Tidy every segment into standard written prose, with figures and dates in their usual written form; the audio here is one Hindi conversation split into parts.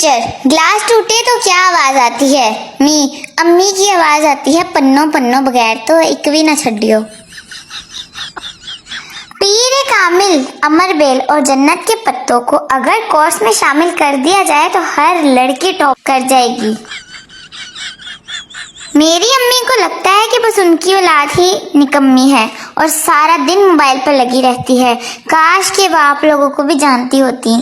टीचर, ग्लास टूटे तो क्या आवाज आती है? अम्मी की आवाज आती है, पन्नों पन्नों बगैर तो एक भी ना छड्डियो। पीर कामिल, अमर बेल और जन्नत के पत्तों को अगर कोर्स में शामिल कर दिया जाए तो हर लड़की टॉप कर जाएगी। मेरी अम्मी को लगता है कि बस उनकी औलाद ही निकम्मी है और सारा दिन मोबाइल पर लगी रहती है। काश कि वह आप लोगों को भी जानती होती।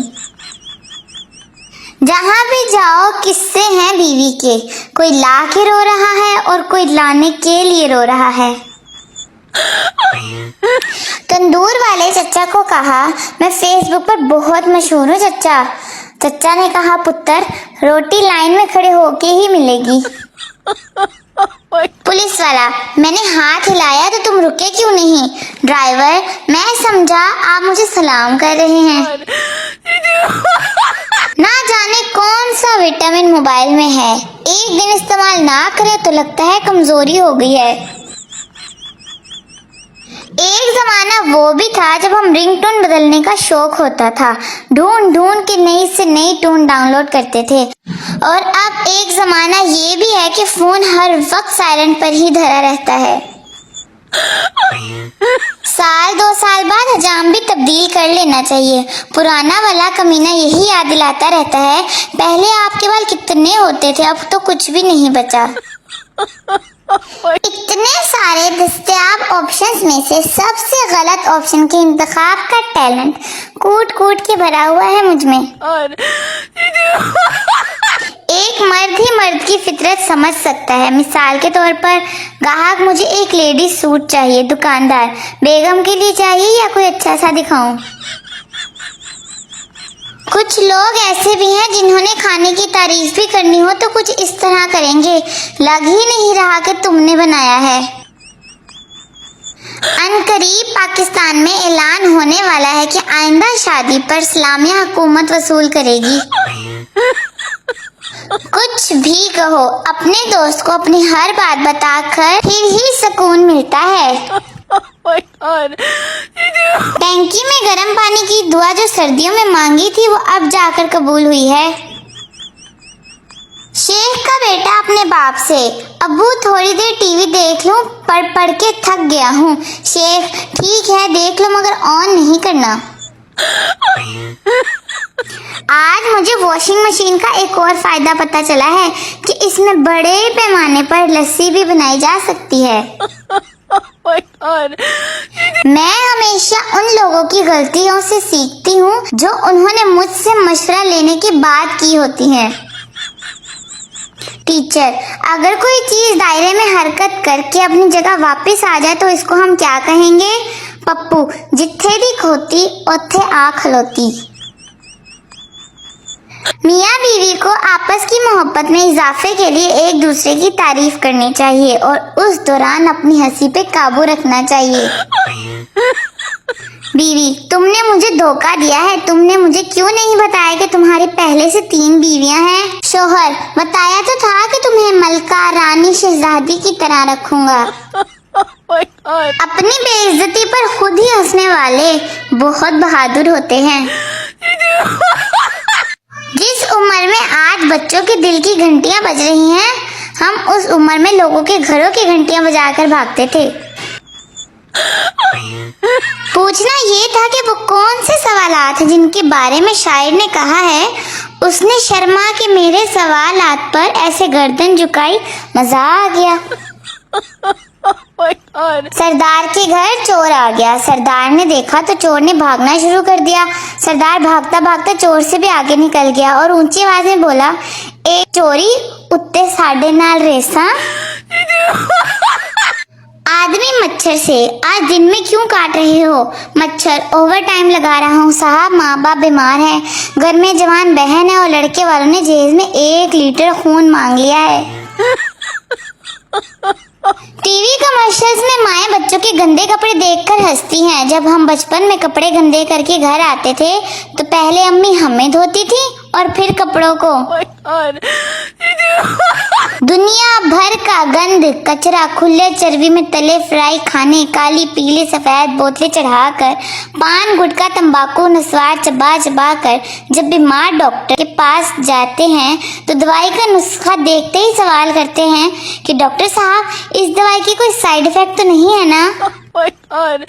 जहाँ भी जाओ किस्से हैं बीवी के, कोई ला के रो रहा है और कोई लाने के लिए रो रहा है। तंदूर वाले चचा को कहा, मैं फेसबुक पर बहुत मशहूर हूँ चचा। चचा ने कहा, पुत्र रोटी लाइन में खड़े होके ही मिलेगी। पुलिस वाला, मैंने हाथ हिलाया तो तुम रुके क्यों नहीं? ड्राइवर, मैं समझा आप मुझे सलाम कर रहे हैं। ना जाने कौन सा विटामिन मोबाइल में है, एक दिन इस्तेमाल ना करें तो लगता है कमजोरी हो गई है। एक जमाना वो भी था जब हम रिंगटोन बदलने का शौक होता था, ढूंढ ढूंढ के नई से नई टोन डाउनलोड करते थे। और अब एक जमाना ये भी है कि फोन हर वक्त साइलेंट पर ही धरा रहता है। साल 2 साल बाद हजाम भी तब्दील कर लेना चाहिए। पुराना वाला कमीना यही याद दिलाता रहता है, पहले आपके बाल कितने होते थे, अब तो कुछ भी नहीं बचा। इतने सारे दस्तयाब ऑप्शंस में से सबसे गलत ऑप्शन के इंतखाब का टैलेंट कूट कूट के भरा हुआ है मुझ में। एक मर्द ही मर्द की फितरत समझ सकता है। मिसाल के तौर पर, ग्राहक, मुझे एक लेडी सूट चाहिए। दुकानदार, बेगम के लिए चाहिए या कोई अच्छा सा दिखाऊं? कुछ लोग ऐसे भी हैं जिन्होंने खाने की तारीफ भी करनी हो तो कुछ इस तरह करेंगे, लग ही नहीं रहा कि तुमने बनाया है। अनकरीब पाकिस्तान में ऐलान होने वाला है कि आइंदा शादी पर इस्लामिया हुकूमत वसूल करेगी। कुछ भी कहो, अपने दोस्त को अपनी हर बात बताकर फिर ही सुकून मिलता है। टैंकी में गर्म पानी की दुआ जो सर्दियों में मांगी थी वो अब जाकर कबूल हुई है। शेख का बेटा अपने बाप से, अब्बू थोड़ी देर टीवी देख लूं, पढ़ पढ़ के थक गया हूँ। शेख, ठीक है देख लो मगर ऑन नहीं करना। आज मुझे वॉशिंग मशीन का एक और फायदा पता चला है कि इसमें बड़े पैमाने पर लस्सी भी बनाई जा सकती है। मैं हमेशा उन लोगों की गलतियों से सीखती हूँ जो उन्होंने मुझसे मशवरा लेने के बाद की होती हैं। टीचर, अगर कोई चीज दायरे में हरकत करके अपनी जगह वापस आ जाए तो इसको हम क्या कहेंगे? पप्पू, जिथे दी खोती उथे आ खलोती। मियाँ बीवी को आपस की मोहब्बत में इजाफे के लिए एक दूसरे की तारीफ करनी चाहिए और उस दौरान अपनी हंसी पे काबू रखना चाहिए। बीवी, तुमने मुझे धोखा दिया है, तुमने मुझे क्यों नहीं बताया कि तुम्हारे पहले से 3 बीवियां हैं? शोहर, बताया तो था कि तुम्हें मलका, रानी, शहजादी की तरह रखूंगा। अपनी बेइज्जती पर खुद ही हंसने वाले बहुत बहादुर होते हैं। जिस उम्र में आज बच्चों के दिल की घंटियां बज रही हैं, हम उस उम्र में लोगों के घरों की घंटियां बजाकर भागते थे। पूछना ये था कि वो कौन से सवालात हैं जिनके बारे में शायर ने कहा है, उसने शर्मा के मेरे सवालात पर ऐसे गर्दन झुकाई, मजा आ गया। सरदार के घर चोर आ गया। सरदार ने देखा तो चोर ने भागना शुरू कर दिया। सरदार भागता भागता चोर से भी आगे निकल गया और ऊंची आवाज में बोला, एक चोरी उत्ते साढ़े नाल रेसा। आदमी मच्छर से, आज दिन में क्यों काट रहे हो? मच्छर, ओवर टाइम लगा रहा हूँ साहब, माँ बाप बीमार हैं, घर में जवान बहन है और लड़के वालों ने जेल में 1 लीटर खून मांग लिया है। टीवी कमर्शियल्स में माएं बच्चों के गंदे कपड़े देखकर हंसती हैं। जब हम बचपन में कपड़े गंदे करके घर आते थे तो पहले अम्मी हमें धोती थी और फिर कपड़ों को। दुनिया भर का गंद कचरा, खुले चर्बी में तले फ्राई खाने, काली पीली सफेद बोतलें चढ़ाकर, पान गुटखा तंबाकू नस्वार चबा चबा कर जब बीमार डॉक्टर के पास जाते हैं तो दवाई का नुस्खा देखते ही सवाल करते हैं कि डॉक्टर साहब इस दवाई की कोई साइड इफेक्ट तो नहीं है ना। Oh my God.